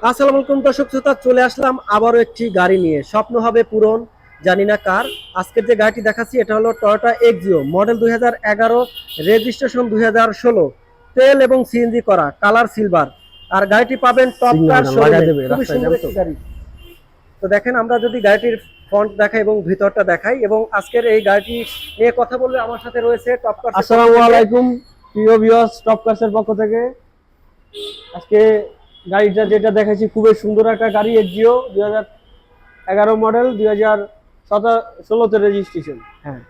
আসসালামু আলাইকুম দর্শক শ্রোতা, চলে আসলাম আবারও একটি গাড়ি নিয়ে। স্বপ্ন হবে পূরণ, জানি না কার। আজকের যে গাড়িটি দেখাচ্ছি এটা হলো টয়োটা এক্সিও মডেল 2011, রেজিস্ট্রেশন 2016, তেল এবং সিএনজি করা, কালার সিলভার। আর গাড়িটি পাবেন টপ কার শোরুমে। খুবই সুন্দর একটি গাড়ি। তো দেখেন, আমরা যদি গাড়িটির ফ্রন্ট দেখাই এবং ভিতরটা দেখাই এবং আজকের এই গাড়িটি নিয়ে কথা বললে আমার সাথে রয়েছে টপ কার। আসসালামু আলাইকুম প্রিয় ভিউয়ার্স, টপ কার্সের পক্ষ থেকে আজকে গাড়িটা যেটা দেখাচ্ছি খুবই সুন্দর একটা গাড়ি। Axio 2011 model, 2016 registration. হ্যাঁ,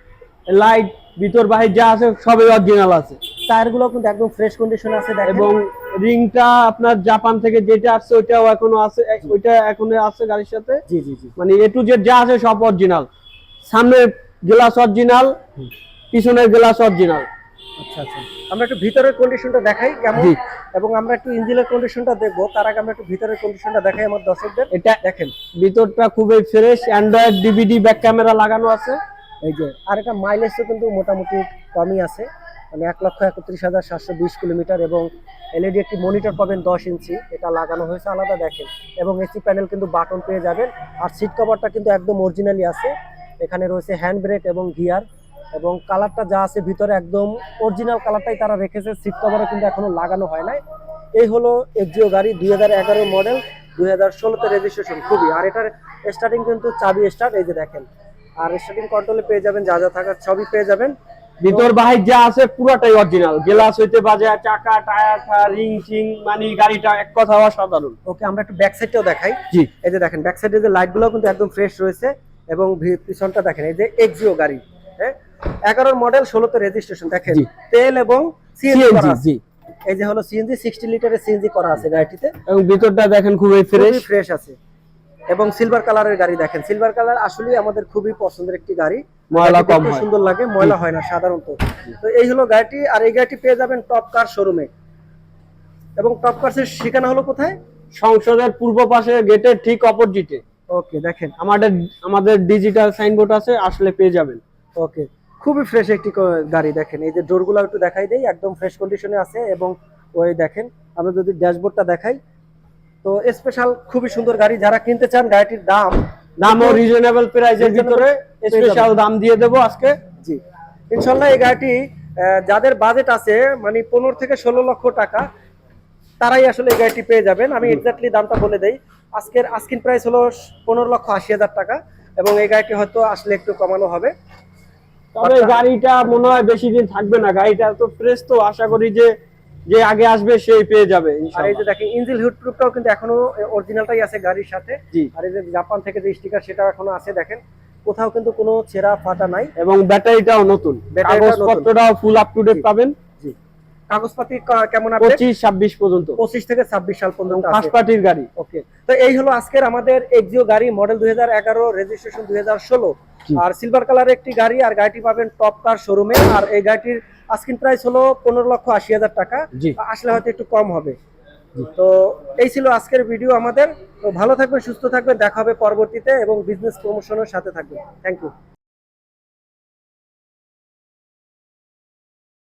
লাইট ভিতর বাহির যা আছে সবই অরিজিনাল আছে। টায়ারগুলো কিন্তু একদম ফ্রেশ কন্ডিশনে আছে দেখেন। এবং রিংটা আপনার জাপান থেকে যেটা আসছে ওইটাও এখনো আছে, ওইটা এখনো আছে গাড়ির সাথে। জি জি জি, মানে এ টু জেড যা আছে সব অরিজিনাল। সামনের গ্লাস অরিজিনাল, পিছনের গ্লাস অরিজিনাল। আচ্ছা আচ্ছা, আমরা একটু ভিতরের কন্ডিশনটা দেখাই কেমন, এবং আমরা একটু ইঞ্জিনের কন্ডিশনটা দেখবো। তার আগে আমরা একটু ভিতরের কন্ডিশনটা দেখাই আমার দর্শকদের। এটা দেখেন ভিতরটা খুবই fresh, Android DVD back camera লাগানো আছে। এই যে, আর এটা মাইলেজও কিন্তু মোটামুটি কমই আছে, মানে 1,31,720 কিলোমিটার। এবং এলইডি একটি মনিটর পাবেন 10 ইঞ্চি, এটা লাগানো হয়েছে আলাদা দেখেন। এবং এসি প্যানেল কিন্তু বাটন পেয়ে যাবেন। আর সিট কভারটা কিন্তু একদম অরিজিনালি আছে। এখানে রয়েছে হ্যান্ড ব্রেক এবং গিয়ার, এবং কালারটা যা আছে ভিতরে একদম অরিজিনাল কালারটাই তারা রেখেছে। সিট কভারও কিন্তু এখনো লাগানো হয় নাই। এই হলো এক্সিও গাড়ি, 2011 মডেল, 2016 রেজিস্ট্রেশন। খুবই, আর এটার স্টার্টিং কিন্তু চাবি স্টার্ট, এই যে দেখেন। আর স্টার্টিং কন্ট্রোলে পেয়ে যাবেন যা যা থাকার সবই পেয়ে যাবেন। ভিতর বাহির যা আছে পুরোটাই অরিজিনাল। গ্লাস হইতে বাজে, চাকা, টায়ার, রিং টিং, মানে গাড়িটা এক কথা অসাধারণ। ওকে, আমরা একটু ব্যাক সাইডটাও দেখাই। জি, এই যে দেখেন, ব্যাক সাইডে যে লাইটগুলো কিন্তু একদম ফ্রেশ রয়েছে। এবং পিছনটা দেখেন, এই যে এক্সিও গাড়ি, হ্যাঁ, 11 মডেল, 16 রেজিস্ট্রেশন। দেখেন তেল এবং সিএনজি করা আছে। এই যে হলো সিএনজি, 60 লিটারের সিএনজি করা আছে গাড়িটিতে। এবং ভিতরটা দেখেন খুবই ফ্রেশ আছে। এবং সিলভার কালারের গাড়ি দেখেন। সিলভার কালার আসলে আমাদের খুবই পছন্দের একটি গাড়ি। ময়লা কম হয়, সুন্দর লাগে, ময়লা হয় না সাধারণত। তো এই হলো গাড়িটি। আর এই গাড়িটি পেয়ে যাবেন টপ কার শোরুমে। এবং টপ কার্সের ঠিকানা হলো কোথায়? সংসদের পূর্ব পাশে গেটের ঠিক অপোজিটে। ওকে, দেখেন আমাদের ডিজিটাল সাইনবোর্ড আছে, আসলে পেয়ে যাবেন। ওকে, খুবই ফ্রেশ একটি গাড়ি। দেখেন এই যে ডোরগুলো একটু দেখাই দেই, একদম ফ্রেশ কন্ডিশনে আছে। এবং ওই দেখেন, আমরা যদি ড্যাশবোর্ডটা দেখাই, তো স্পেশাল খুবই সুন্দর গাড়ি। যারা কিনতে চান, গাড়িটির দামও রিজনেবল প্রাইসের ভিতরে, স্পেশাল দাম দিয়ে দেবো আজকে। জি, ইনশাল্লাহ। এই গাড়িটি যাদের বাজেট আছে, মানে 15 থেকে 16 লক্ষ টাকা, তারাই আসলে এই গাড়িটি পেয়ে যাবেন। আমি এক্স্যাক্টলি দামটা বলে দেই। আজকের আস্কিং প্রাইস হলো 15,80,000 টাকা। এবং এই গাড়িটি হয়তো আসলে একটু কমানো হবে। তবে গাড়িটা মনে হয় বেশি দিন থাকবে না। গাড়িটা তো ফ্রেশ, তো আশা করি যে যে আগে আসবে সেই পেয়ে যাবে। আর এই যে দেখেন, ইঞ্জিন হুড প্রুফটাও কিন্তু এখনো অরিজিনালটাই আছে গাড়ির সাথে। আর এই যে জাপান থেকে যে স্টিকার, সেটাও এখনো আছে দেখেন। কোথাও কিন্তু কোনো ছেঁড়া ফাটা নাই। এবং ব্যাটারিটাও নতুন, কাগজপত্রটাও ফুল আপ টু ডেট পাবেন। জি, কাগজপাতি কেমন আপডেট? 25-26 পর্যন্ত, 25 থেকে 26 সাল পর্যন্ত ফার্স্ট পার্টির গাড়ি। ওকে, তো এই হলো আজকের আমাদের এক্সিও গাড়ি, মডেল 2011, রেজিস্ট্রেশন 2016। আর সিলভার কালারের একটি গাড়ি। আর গাড়িটি পাবেন টপ কার শোরুমে। আর এই গাড়িটির আস্কিং প্রাইস হলো 15,80,000 টাকা। আসলে হয়তো একটু কম হবে। তো এই ছিল আজকের ভিডিও আমাদের। তো ভালো থাকবেন, সুস্থ থাকবেন, দেখা হবে পরবর্তীতে, এবং বিজনেস প্রমোশনের সাথে থাকবেন। Thank you.